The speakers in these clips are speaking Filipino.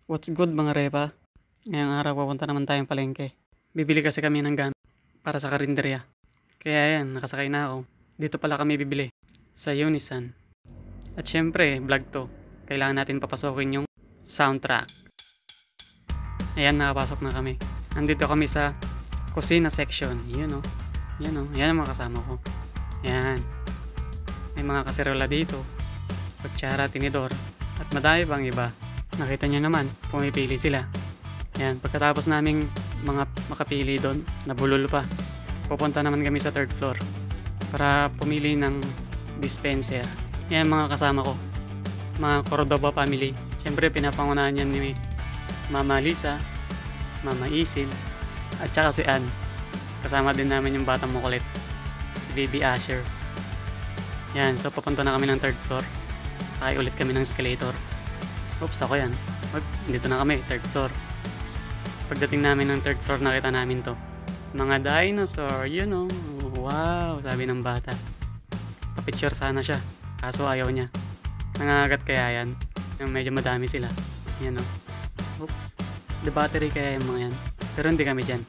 What's good mga repa? Ngayong araw pupunta naman tayong palengke. Bibili kasi kami ng gamit para sa karinderya. Kaya yan, nakasakay na ako. Dito pala kami bibili. Sa Unisan. At syempre, vlog to. Kailangan natin papasokin yung soundtrack. Ayan, nakapasok na kami. Nandito kami sa kusina section. Yun o. Yan o. Yan ang mga kasama ko. Yan. May mga kaserola dito. Kutsara, tinidor. At madami pang iba. Nakita nyo naman, pumipili sila. Yan, pagkatapos naming mga makapili doon, nabulol pa. Pupunta naman kami sa third floor para pumili ng dispenser. Yan mga kasama ko, mga Cordoba family. Siyempre pinapangunahan yan ni Mama Lisa, Mama Isil, at saka si Ann. Kasama din namin yung batang makulit, si Baby Asher. Yan, so papunta na kami ng third floor. Sakay ulit kami ng escalator. Oops, ako yan. Dito na kami, third floor. Pagdating namin ng third floor, nakita namin to. Mga dinosaur, you know. Wow, sabi ng bata. Pa-picture sana siya, kaso ayaw niya. Nangangagat kaya yan. Yung medyo madami sila. Yan o. Oops. The battery kaya yung mga yan. Pero hindi kami dyan.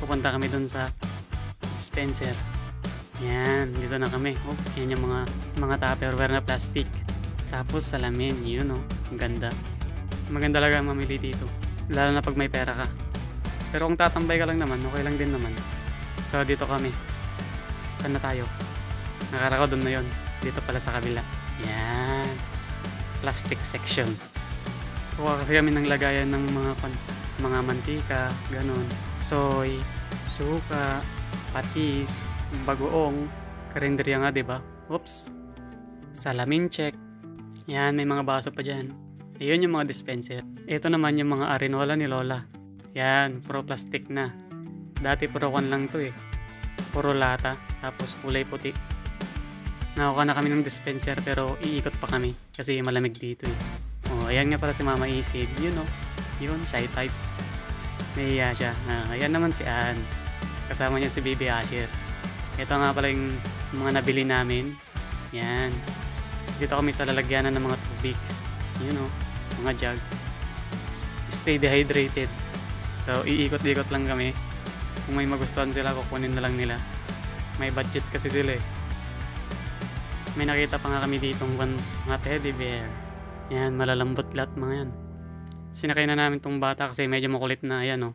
Pupunta kami dun sa dispenser. Yan, dito na kami. Oh, yan yung mga tupperware na plastic. Tapos salamin, yun o. Ang ganda. Maganda talaga ang mamili dito. Lalo na pag may pera ka. Pero kung tatambay ka lang naman, okay lang din naman. So dito kami. Saan na tayo? Nakara ko doon na yun. Dito pala sa kabila. Yan. Plastic section. Kuha kasi kami ng lagayan ng mga mantika, ganun. Soy, suka, patis, bagoong, karinderya nga, diba? Oops. Salamin check. Yan, may mga baso pa dyan. Ayun yung mga dispenser. Ito naman yung mga arinola ni Lola. Yan, puro plastic na. Dati puro kan lang to eh. Puro lata, tapos kulay puti. Nakuha na kami ng dispenser pero iikot pa kami kasi malamig dito eh. Oh, ayan nga pala si Mama Isid. You know, yun, shy type. Nahiya siya. Ayan naman si Ann. Kasama niya si Baby Asher. Ito nga pala yung mga nabili namin. Yan. Dito kami sa lalagyanan ng mga tubig. You know, mga jug. Stay dehydrated. So, iikot-ikot lang kami. Kung may magustuhan sila, kukunin na lang nila. May budget kasi sila eh. May nakita pa nga kami dito mga teddy bear. Yan, malalambot lahat mga yan. Sinakay na namin tong bata kasi medyo makulit na. Ayan o.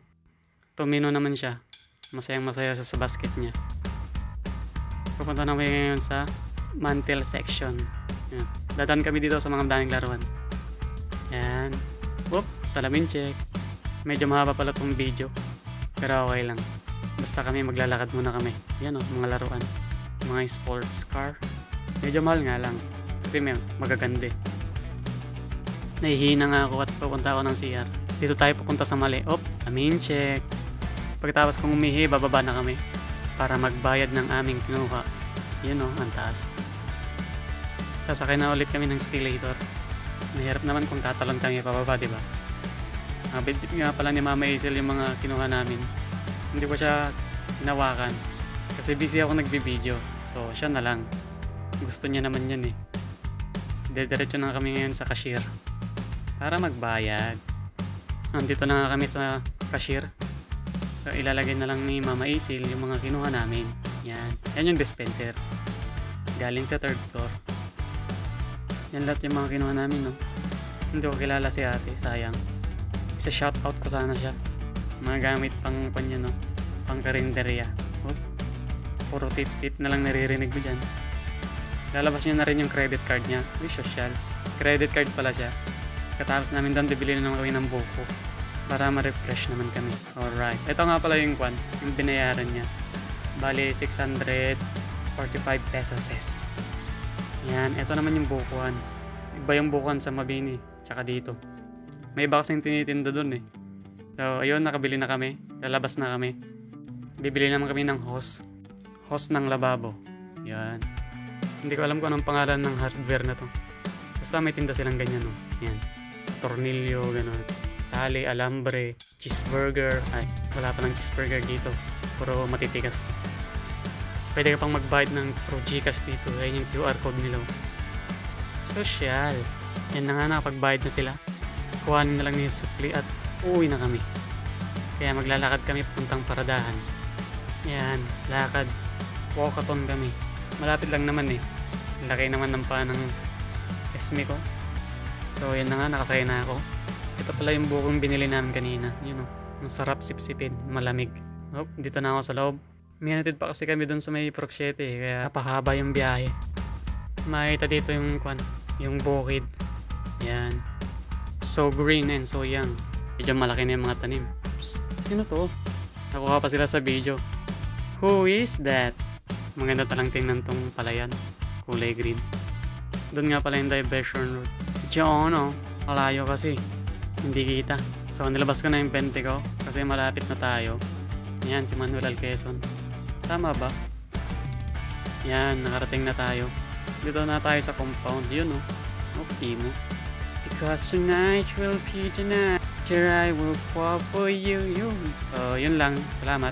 Tumino naman siya. Masayang masaya sa basket niya. Pupunta na kami ngayon sa mantle section. Yan. Dadaan kami dito sa mga daming laruan. Yan. Whoop, salamin check. Medyo mahaba pala tong video. Pero okay lang. Basta kami maglalakad muna kami. Yan o, mga laruan. Mga sports car. Medyo mahal nga lang. Kasi may magaganda. Nahihina nga ako at pupunta ako ng CR. Dito tayo pupunta sa mali. Op, salamin check. Pagkatapos kong umihi, bababa na kami. Para magbayad ng aming kinuha. Yan o, ang taas. Sasakay na ulit kami ng escalator. Mahirap naman kung tatalon kami pababa, diba? Bit-bit nga pala ni Mama Hazel yung mga kinuha namin. Hindi ko siya hinawakan. Kasi busy ako nagbibideo. So, siya na lang. Gusto niya naman yan eh. Diretso na kami ngayon sa cashier. Para magbayad. Andito na nga kami sa cashier. So, ilalagay na lang ni Mama Hazel yung mga kinuha namin. Yan. Yan yung dispenser. Galing sa third floor. Yan lahat yung mga kinuha namin, no? Hindi ko kilala si ate, sayang. Isa shoutout ko sana siya. Mga gamit pang kanya, no? Pang karinderya. Oh, puro tip-tip na lang naririnig ko dyan. Lalabas niya na rin yung credit card niya. Uy, social. Credit card pala siya. Katapos namin doon, bibili na naman kami ng buko. Para ma-refresh naman kami. Alright. Ito nga pala yung yung binayaran niya. Bali, 645 pesos. Yan, ito naman yung bukuhan. Iba yung bukuhan sa Mabini, tsaka dito. May iba kasing tinitinda dun eh. So, ayun, nakabili na kami. Lalabas na kami. Bibili naman kami ng hose. Hose ng lababo. Yan. Hindi ko alam kung anong pangalan ng hardware na to. Basta may tinda silang ganyan, no? Yan. Tornilyo, gano'n. Tali, alambre, cheeseburger. Ay, wala pa ng cheeseburger dito. Puro matitigas to. Pwede ka pang magbayad ng through Gcash dito. Ayun yung QR code nila. Social. Yan na nga, nakapagbayad na sila. kuhanin na lang yung sukli at uuwi na kami. Kaya maglalakad kami papuntang paradahan. Yan, lakad. Walkathon kami. Malapit lang naman eh. Laki naman ng paa ng esme ko. So yan na nga, nakasaya na ako. Ito pala yung bukong binili namin kanina. Yun o, masarap sipsipin, malamig. Oh, dito na ako sa loob. Minatid pa kasi kami dun sa may Proxete eh, kaya napakahaba yung biyahe. Makita dito yung bukid. Yan. So green and so young. Medyo malaki na yung mga tanim. Oops, sino to? Nakuha pa sila sa video. Who is that? Maganda talang tingnan tong palayan. Kulay green. Doon nga pala yung diversion route. Diyan oh. Malayo kasi. Hindi kita. So nilabas ko na yung 20 ko. Kasi malapit na tayo. Yan si Manuel Alquezon. Tama ba? Yan, nakarating na tayo. Dito na tayo sa compound. Yun oh. Okay mo. Because tonight will be the night. I will fall for you. Yun lang. Salamat.